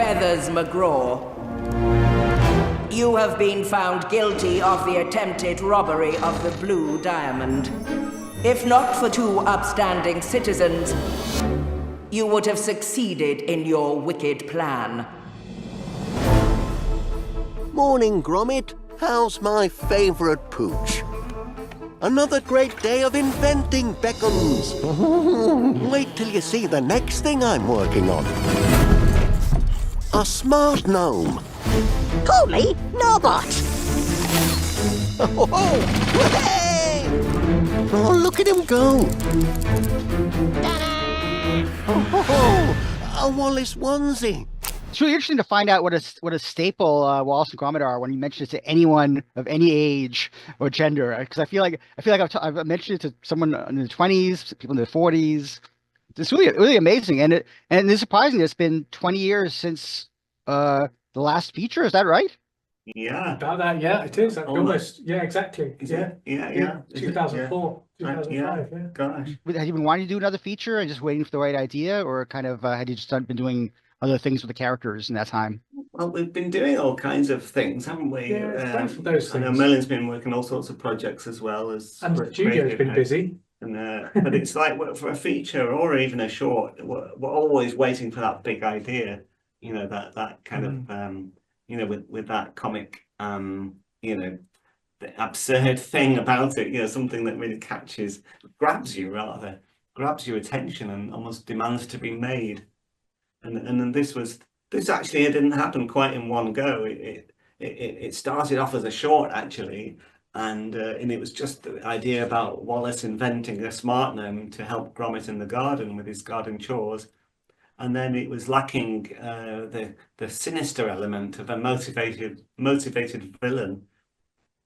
Feathers McGraw. You have been found guilty of the attempted robbery of the Blue Diamond. If not for two upstanding citizens, you would have succeeded in your wicked plan. Morning, Gromit. How's my favourite pooch? Another great day of inventing beckons. Wait till you see the next thing I'm working on. A smart gnome. Call me Nobot. Oh, hey! Oh, look at him go. Oh, a Wallace onesie. It's really interesting to find out what a staple Wallace and Gromit are when you mention it to anyone of any age or gender. Because I feel like I've mentioned it to someone in the 20s, people in their 40s. It's really amazing, and it's surprising. It's been 20 years since the last feature. Is that right? Yeah, about that. Yeah, it is. Almost. Yeah, exactly. Yeah. 2004, 2005. Yeah. Gosh. Had you been wanting to do another feature and just waiting for the right idea, or kind of had you just been doing other things with the characters in that time? Well, we've been doing all kinds of things, haven't we? Yeah, both of those I know things. Merlin's been working all sorts of projects as well as. And the studio's been busy. And but it's like for a feature or even a short, we're always waiting for that big idea. You know, that kind of you know, with that comic, you know, the absurd thing about it. You know, something that really grabs your attention and almost demands to be made. And then this actually it didn't happen quite in one go. It started off as a short actually, and it was just the idea about Wallace inventing a smart gnome to help Gromit in the garden with his garden chores, and then it was lacking the sinister element of a motivated villain.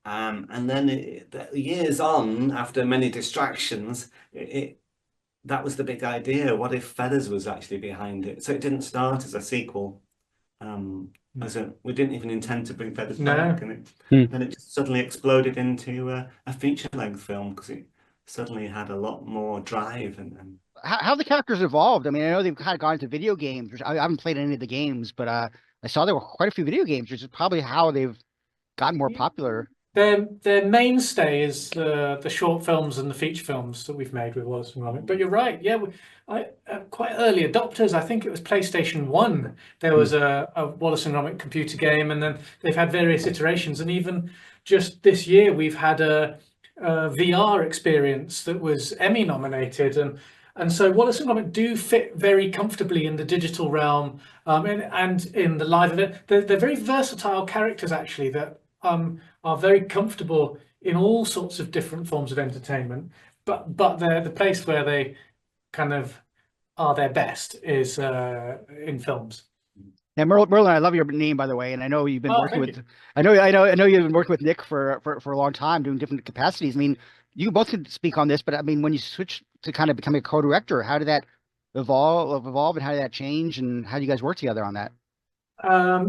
And then years on, after many distractions, that was the big idea. What if Feathers was actually behind it? So it didn't start as a sequel. We didn't even intend to bring Feathers back, and then it just suddenly exploded into a feature-length film because it suddenly had a lot more drive. And how the characters evolved. I mean, I know they've kind of gone into video games. Which I haven't played any of the games, but I saw there were quite a few video games, which is probably how they've gotten more popular. Their mainstay is the short films and the feature films that we've made with Wallace and Gromit. But you're right, yeah, quite early adopters. I think it was PlayStation 1. There was a Wallace and Gromit computer game, and then they've had various iterations. And even just this year, we've had a VR experience that was Emmy nominated, and so Wallace and Gromit do fit very comfortably in the digital realm and in the live event. They're very versatile characters actually that are very comfortable in all sorts of different forms of entertainment, but the place where they kind of are their best is in films. Yeah, Merlin, I love your name, by the way, and I know you've been working with. I know you've been working with Nick for a long time, doing different capacities. I mean, you both can speak on this, but I mean, when you switch to kind of becoming a co-director, how did that evolve, and how did that change, and how do you guys work together on that?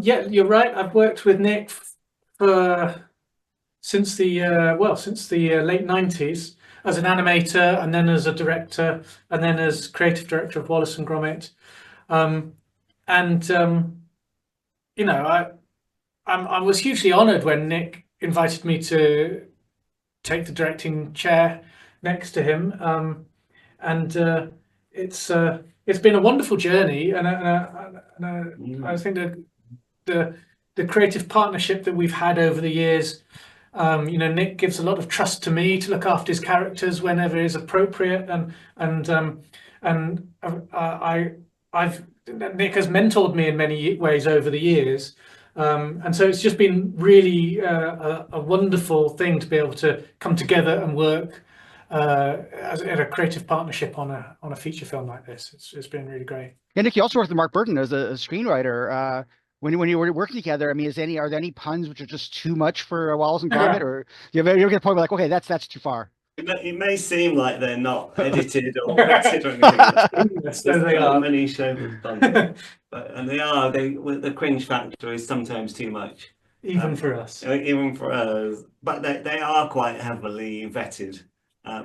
Yeah, you're right. I've worked with Nick since the late 90s as an animator, and then as a director, and then as creative director of Wallace and Gromit. You know, I was hugely honoured when Nick invited me to take the directing chair next to him, it's been a wonderful journey, and I think that the creative partnership that we've had over the years, you know, Nick gives a lot of trust to me to look after his characters whenever is appropriate, Nick has mentored me in many ways over the years, and so it's just been really a wonderful thing to be able to come together and work as in a creative partnership on a feature film like this. It's been really great. Yeah, Nick, you also worked with Mark Burton as a screenwriter. When you were working together, I mean, are there any puns which are just too much for Wallace and Gromit, or you ever get a point where like, okay, that's too far? It may seem like they're not edited or edited or anything. Yes, they are. Many shows with fun, and they are. The cringe factor is sometimes too much, even for us. Even for us, but they are quite heavily vetted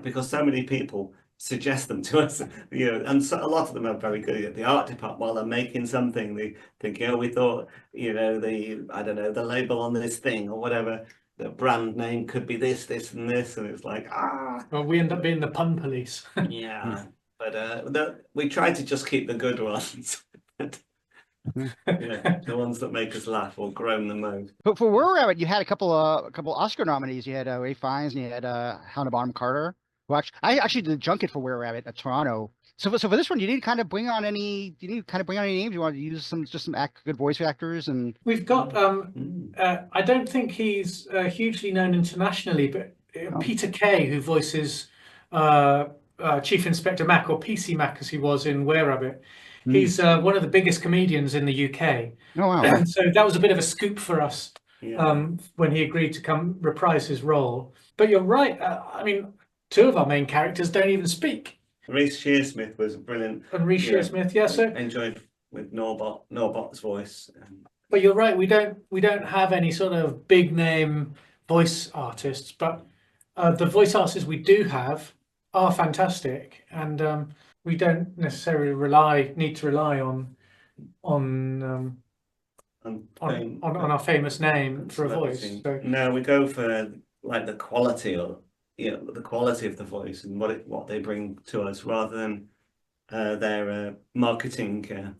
because so many people suggest them to us, and so a lot of them are very good at the art department. While they're making something, they think, we thought, the label on this thing or whatever, the brand name could be this, this, and this, and it's like, Well, we end up being the pun police. yeah. But we try to just keep the good ones. The ones that make us laugh or groan the most. But for Were Rabbit, you had a couple Oscar nominees. You had Ray Fiennes and you had Helena Bonham Carter. Well, I actually did the junket for Were Rabbit at Toronto. So for this one, you didn't kind of bring on any. You didn't kind of bring on any names. You wanted to use some good voice actors, and we've got. I don't think he's hugely known internationally, but peterkay, who voices Chief Inspector Mac, or PC Mac as he was in Were Rabbit. He's one of the biggest comedians in the UK. Oh, wow. And so that was a bit of a scoop for us when he agreed to come reprise his role. But you're right. I mean, two of our main characters don't even speak. Reece Shearsmith was brilliant. And Reece Shearsmith, so enjoyed with Norbot's voice. But you're right. We don't have any sort of big name voice artists, but the voice artists we do have are fantastic, and we don't necessarily need to rely on our famous name for a voice. So. No, we go for like the quality of the voice and what they bring to us, rather than their marketing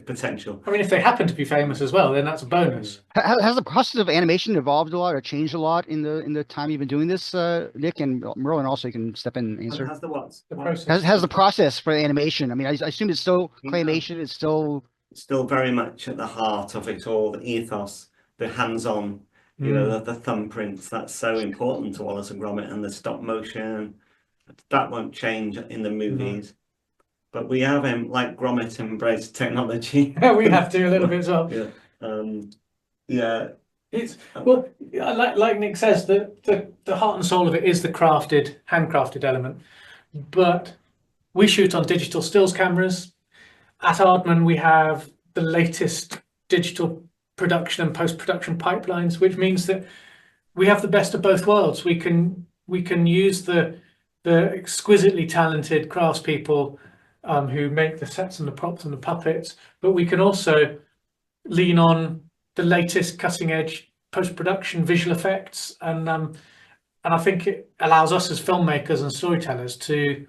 potential. I mean, if they happen to be famous as well, then that's a bonus. Has the process of animation evolved a lot or changed a lot in the time you've been doing this, Nick, and Merlin also, you can step in and answer. Has the what? The process. Has the process for animation? I mean, I assume it's still claymation. It's still very much at the heart of it all. The ethos, the hands-on, the thumbprints. That's so important to Wallace and Gromit, and the stop motion. That won't change in the movies. But we have like Gromit embraced technology. We have to a little bit as well. It's like Nick says, the heart and soul of it is the handcrafted element. But we shoot on digital stills cameras. At Aardman, we have the latest digital production and post-production pipelines, which means that we have the best of both worlds. We can use the exquisitely talented craftspeople who make the sets and the props and the puppets, but we can also lean on the latest cutting-edge post-production visual effects, and I think it allows us as filmmakers and storytellers to,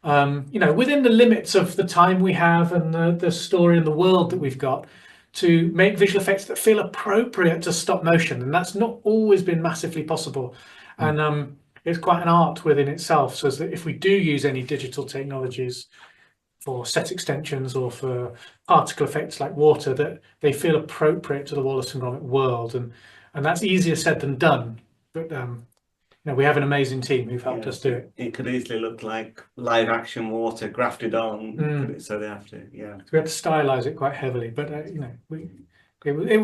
within the limits of the time we have and the story and the world that we've got, to make visual effects that feel appropriate to stop motion, and that's not always been massively possible, and it's quite an art within itself. So that if we do use any digital technologies for set extensions or for particle effects like water, that they feel appropriate to the Wallace and Gromit world, and that's easier said than done. But we have an amazing team who've helped us do it. It could easily look like live action water grafted on, so they have to. So we had to stylize it quite heavily, but it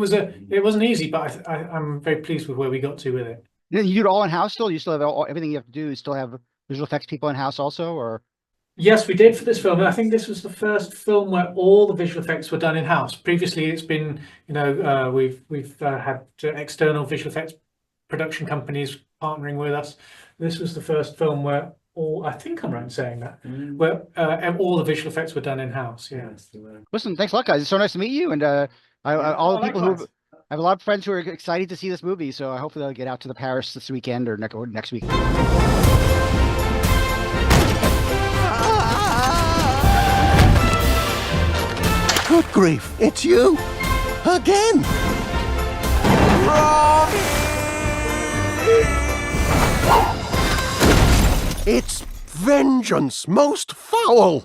wasn't easy, but I'm very pleased with where we got to with it. You do it all in house still? You still have everything you have to do? You still have visual effects people in house also, or? Yes, we did for this film. And I think this was the first film where all the visual effects were done in house. Previously, it's been, we've had external visual effects production companies partnering with us. This was the first film where I think I'm right in saying that, where all the visual effects were done in house. Yeah. Listen, thanks a lot, guys. It's so nice to meet you, and all the people who. I have a lot of friends who are excited to see this movie, so I hope they'll get out to the Paris this weekend or next week. Good grief, it's you! Again! It's vengeance, Most Fowl!